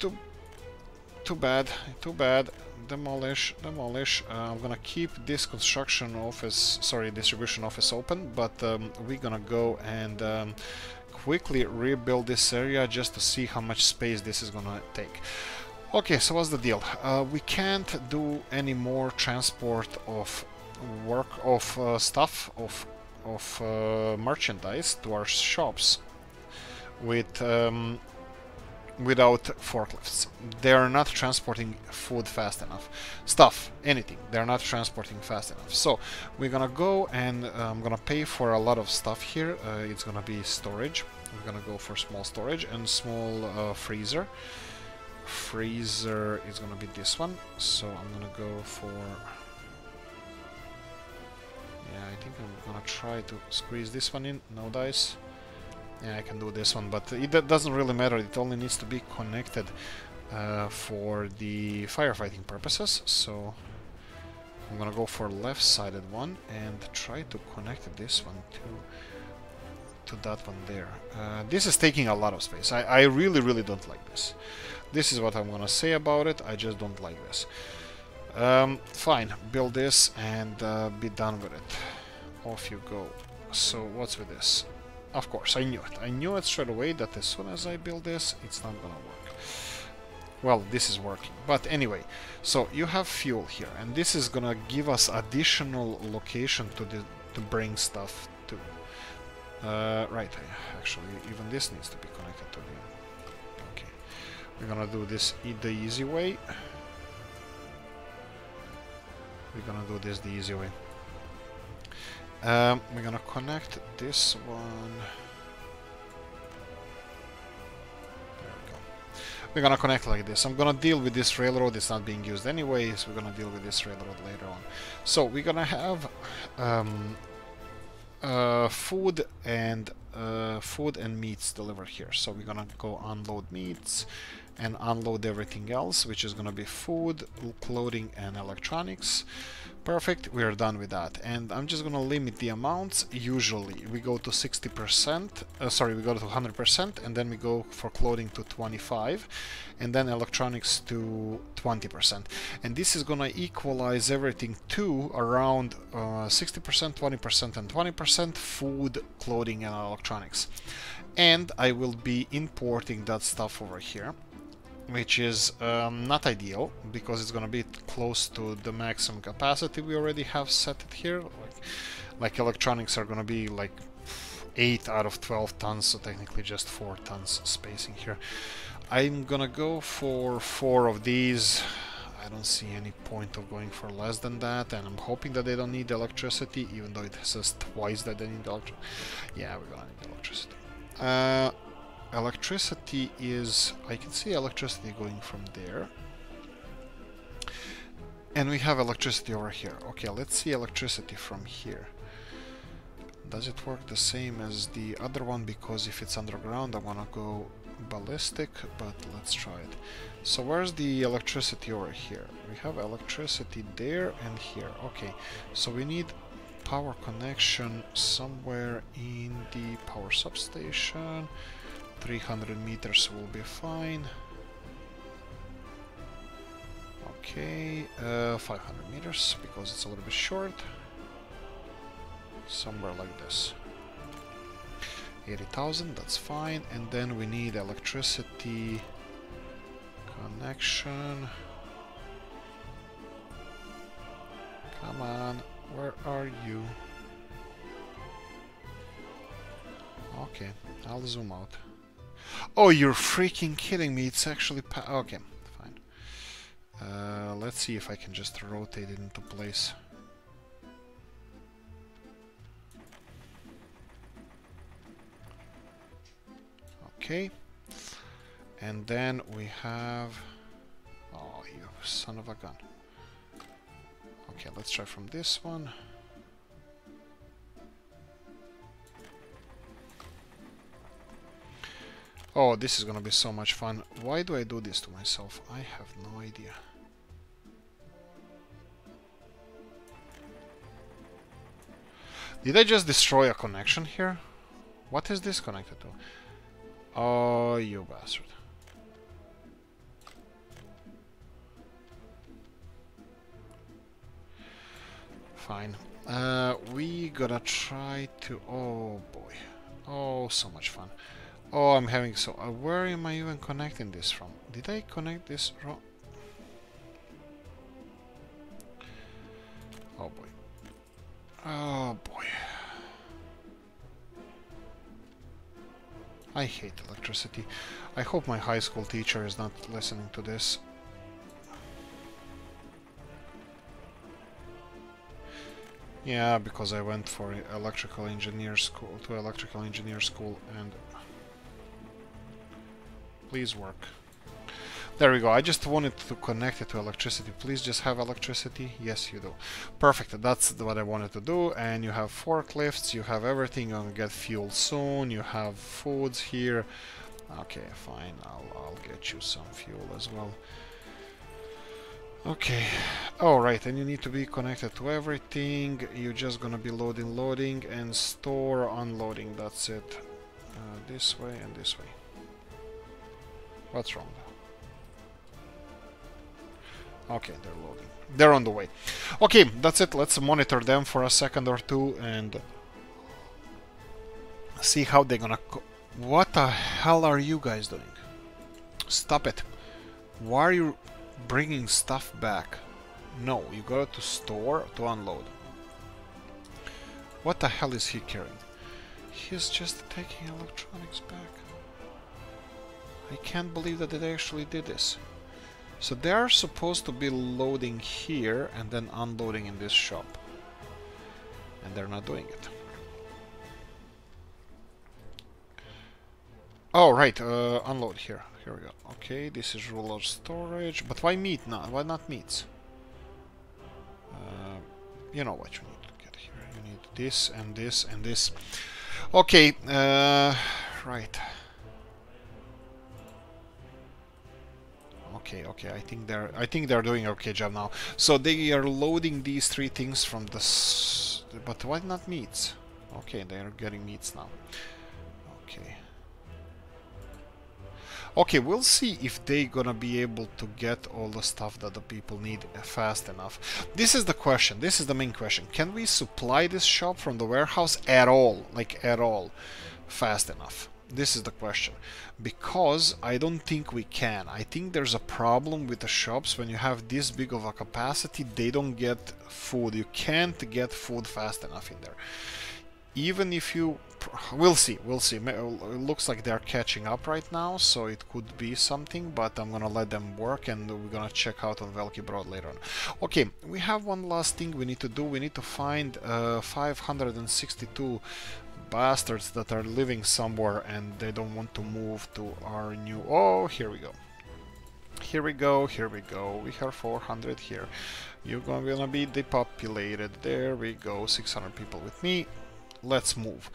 S1: Too bad. Demolish. I'm gonna keep this distribution office open, but we're gonna go and quickly rebuild this area just to see how much space this is gonna take. Okay, so what's the deal? We can't do any more transport of merchandise to our shops without forklifts. They are not transporting food fast enough. Anything. They're not transporting fast enough. So we're gonna go and I'm gonna pay for a lot of stuff here. It's gonna be storage. We're gonna go for small storage and small freezer. Freezer is gonna be this one. So I'm gonna go for... yeah, I think I'm gonna try to squeeze this one in. No dice. Yeah, I can do this one, but it doesn't really matter. It only needs to be connected for the firefighting purposes. So I'm gonna go for left-sided one and try to connect this one to that one there. This is taking a lot of space. I really don't like this. This is what I'm gonna say about it. I just don't like this. Fine, build this and be done with it. Off you go. So what's with this? Of course, I knew it. I knew it straight away that as soon as I build this, it's not gonna work. Well, this is working. But anyway, so you have fuel here, and this is gonna give us additional location to bring stuff to. Right, actually, even this needs to be connected to the... okay. We're gonna do this the easy way. We're gonna connect this one. There we go. We're gonna connect like this. I'm gonna deal with this railroad. It's not being used anyways. We're gonna deal with this railroad later on. So we're gonna have food and meats delivered here. So we're gonna go unload meats and unload everything else, which is gonna be food, clothing, and electronics. Perfect, we are done with that. And I'm just gonna limit the amounts. Usually we go to 60%, we go to 100%, and then we go for clothing to 25%, and then electronics to 20%. And this is gonna equalize everything to around 60%, 20%, and 20% food, clothing, and electronics. And I will be importing that stuff over here, which is not ideal because it's gonna be close to the maximum capacity we already have set it here. Like electronics are gonna be like 8 out of 12 tons, so technically just 4 tons spacing here. I'm gonna go for 4 of these. I don't see any point of going for less than that, and I'm hoping that they don't need electricity, even though it says twice that they need electricity. Yeah, we're gonna need electricity. Electricity is... I can see electricity going from there. And we have electricity over here. Okay, let's see electricity from here. Does it work the same as the other one? Because if it's underground, I want to go ballistic, but let's try it. So where's the electricity over here? We have electricity there and here. Okay, so we need power connection somewhere in the power substation. 300 meters will be fine. Okay, 500 meters because it's a little bit short. Somewhere like this. 80,000, that's fine. And then we need electricity connection. Come on, where are you? Okay, I'll zoom out. Oh, you're freaking kidding me, it's actually okay, fine. Let's see if I can just rotate it into place. Okay, and then we have... Oh, you son of a gun. Okay, let's try from this one. Oh, this is gonna be so much fun. Why do I do this to myself? I have no idea. Did I just destroy a connection here? What is this connected to? Oh, you bastard. Fine. We gotta try to... Oh, boy. Oh, so much fun. Oh, I'm having so... where am I even connecting this from? Did I connect this wrong? Oh, boy. Oh, boy. I hate electricity. I hope my high school teacher is not listening to this. Yeah, because I went for electrical engineer school, and please work. There we go. I just wanted to connect it to electricity. Please just have electricity. Yes, you do. Perfect. That's what I wanted to do. And you have forklifts. You have everything. You're gonna get fuel soon. You have foods here. Okay, fine. I'll get you some fuel as well. Okay. All right. And you need to be connected to everything. You're just gonna be loading, and store, unloading. That's it. This way and this way. What's wrong? Okay, they're loading. They're on the way. Okay, that's it. Let's monitor them for a second or two and see how they're gonna... What the hell are you guys doing? Stop it. Why are you bringing stuff back? No, you go to store to unload. What the hell is he carrying? He's just taking electronics back. I can't believe that they actually did this. So they are supposed to be loading here and then unloading in this shop. And they're not doing it. Oh, right, unload here. Here we go. Okay, this is ruler storage. But why meat now? Why not meats? You know what you need to get here. You need this and this and this. Okay, right. Okay, I think they're doing an okay job now. So they are loading these three things from the but why not meats? Okay, they are getting meats now. Okay. Okay, we'll see if they're gonna be able to get all the stuff that the people need fast enough. This is the question. This is the main question. Can we supply this shop from the warehouse at all? Like at all? Fast enough? This is the question. Because I don't think we can. I think there's a problem with the shops when you have this big of a capacity. They don't get food. You can't get food fast enough in there. Even if you... We'll see. It looks like they're catching up right now, so it could be something, but I'm gonna let them work and we're gonna check out on Velky Broad later on. Okay, we have one last thing we need to do. We need to find 562 bastards that are living somewhere and they don't want to move to our new... Oh, here we go. Here we go. We have 400 here. You're gonna be depopulated. There we go. 600 people with me. Let's move.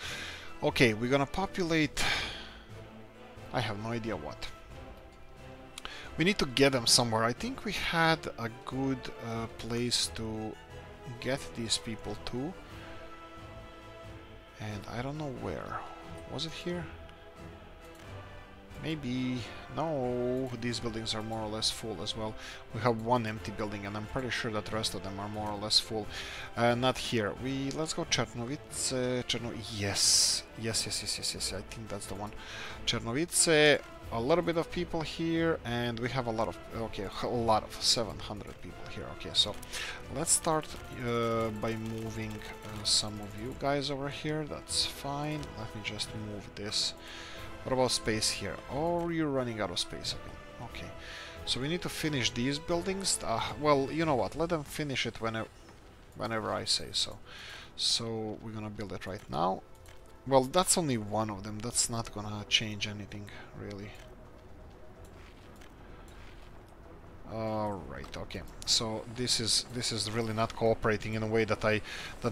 S1: Okay, we're gonna populate... I have no idea what. We need to get them somewhere. I think we had a good place to get these people to. And I don't know where. Was it here? Maybe. No, these buildings are more or less full as well. We have one empty building, and I'm pretty sure that the rest of them are more or less full. Not here. Let's go Chernovice. Yes. Yes. I think that's the one. Chernovice. A little bit of people here, and we have a lot of 700 people here. Okay, so let's start by moving some of you guys over here. That's fine. Let me just move this. What about space here? Oh, you're running out of space again. Okay, so we need to finish these buildings. Well, you know what? Let them finish it whenever I say so. So we're gonna build it right now. Well, that's only one of them. That's not gonna change anything, really. Alright, okay. So this is really not cooperating in a way that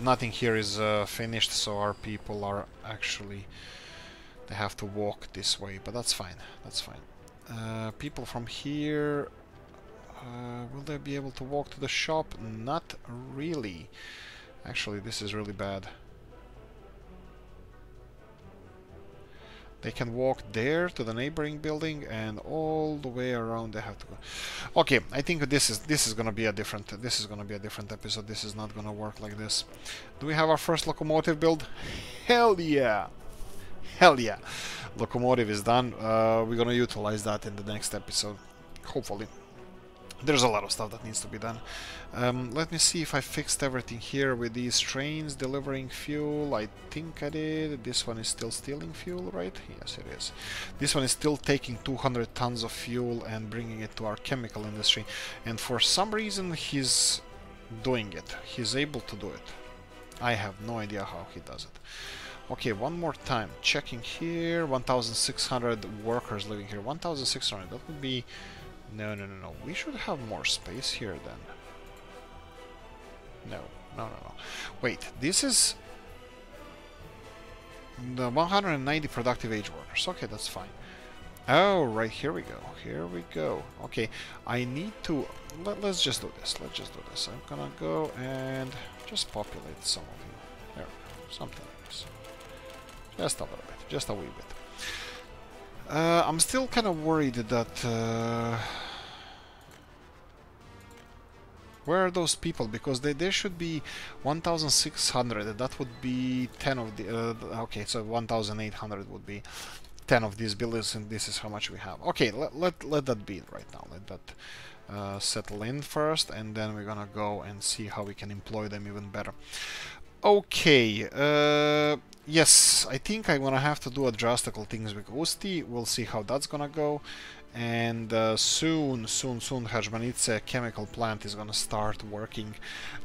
S1: nothing here is finished, so our people are actually, they have to walk this way, but that's fine. That's fine. People from here, will they be able to walk to the shop? Not really. Actually, this is really bad. They can walk there to the neighboring building, and all the way around they have to go. Okay, I think this is gonna be a different episode. This is not gonna work like this. Do we have our first locomotive build? Hell yeah! Hell yeah! Locomotive is done. We're gonna utilize that in the next episode, hopefully. There's a lot of stuff that needs to be done. Let me see if I fixed everything here with these trains delivering fuel. I think I did. This one is still stealing fuel, right? Yes, it is. This one is still taking 200 tons of fuel and bringing it to our chemical industry. And for some reason, he's doing it. He's able to do it. I have no idea how he does it. Okay, one more time. Checking here. 1,600 workers living here. 1,600. That would be... No. We should have more space here then. No. Wait, this is the 190 productive age workers. Okay, that's fine. Oh, right, here we go. Okay, I need to... Let's just do this. I'm gonna go and just populate some of you. There we go. Something like this. Just a little bit. Just a wee bit. I'm still kind of worried that... where are those people? Because there should be 1,600. That would be 10 of the... okay, so 1,800 would be 10 of these buildings, and this is how much we have. Okay, let that be right now. Let that settle in first, and then we're gonna go and see how we can employ them even better. Okay, yes, I think I'm gonna have to do drastical things with Usti. We'll see how that's gonna go. And soon Hajmanice chemical plant is gonna start working.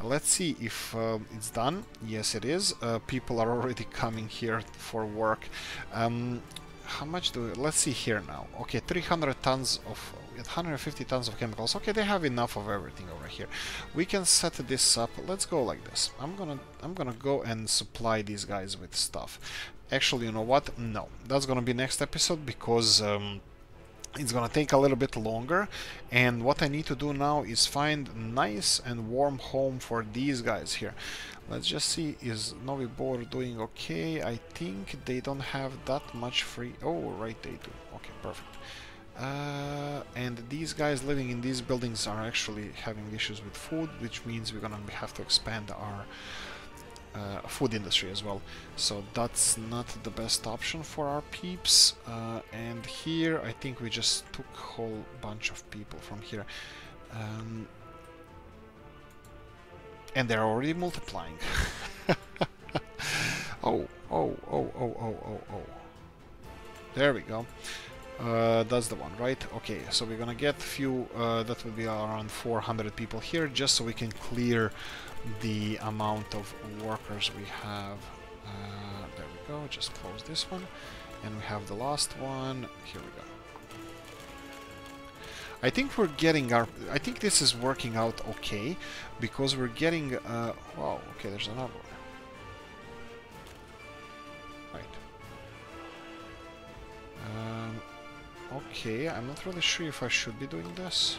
S1: Let's see if it's done. Yes, it is. People are already coming here for work. How much do we... Let's see here now. Okay, 300 tons of... 150 tons of chemicals. Okay, they have enough of everything over here. We can set this up. Let's go like this. I'm gonna go and supply these guys with stuff. Actually, you know what? No, that's gonna be next episode, because it's gonna take a little bit longer, and what I need to do now is find a nice and warm home for these guys here. Let's just see, is Novi Bor doing okay? I think they don't have that much free... Oh, right, they do. Okay, perfect. And these guys living in these buildings are actually having issues with food, which means we're gonna have to expand our food industry as well. So that's not the best option for our peeps. And here I think we just took a whole bunch of people from here. And they're already multiplying. Oh. There we go. That's the one, right? Okay, so we're gonna get a few, that will be around 400 people here, just so we can clear the amount of workers we have. There we go, just close this one. And we have the last one. Here we go. I think we're getting our... I think this is working out okay, because we're getting... wow, okay, there's another one. Right. Okay, I'm not really sure if I should be doing this.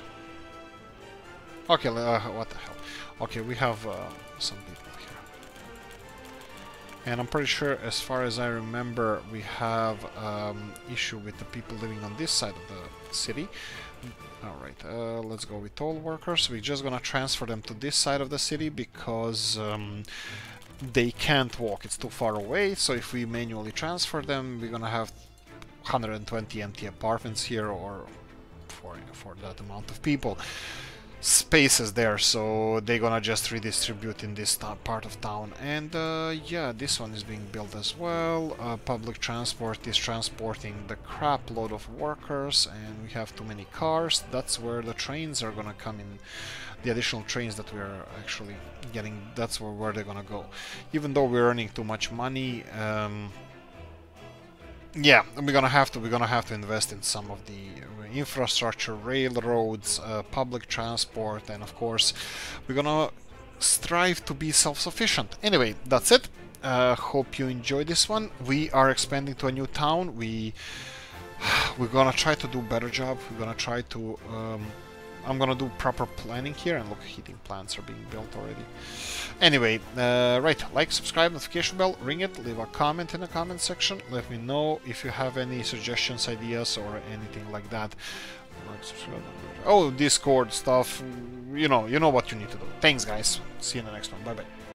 S1: Okay, what the hell. Okay, we have some people here. And I'm pretty sure, as far as I remember, we have issue with the people living on this side of the city. Alright, let's go with all workers. We're just gonna transfer them to this side of the city because they can't walk, it's too far away. So if we manually transfer them, we're gonna have 120 empty apartments here, or for that amount of people. Spaces there, so they're gonna just redistribute in this part of town. And yeah, this one is being built as well. Public transport is transporting the crap load of workers, and we have too many cars. That's where the trains are gonna come in. The additional trains that we're actually getting, that's where they're gonna go. Even though we're earning too much money, yeah, we're gonna have to invest in some of the infrastructure, railroads, public transport, and of course we're gonna strive to be self-sufficient. Anyway, that's it. Hope you enjoyed this one. We are expanding to a new town. We're gonna try to do a better job. We're gonna try to I'm gonna do proper planning here, and look, heating plants are being built already. Anyway, right, like, subscribe, notification bell, ring it, leave a comment in the comment section. Let me know if you have any suggestions, ideas, or anything like that. Like, subscribe. Oh, Discord stuff, you know what you need to do. Thanks, guys. See you in the next one. Bye bye.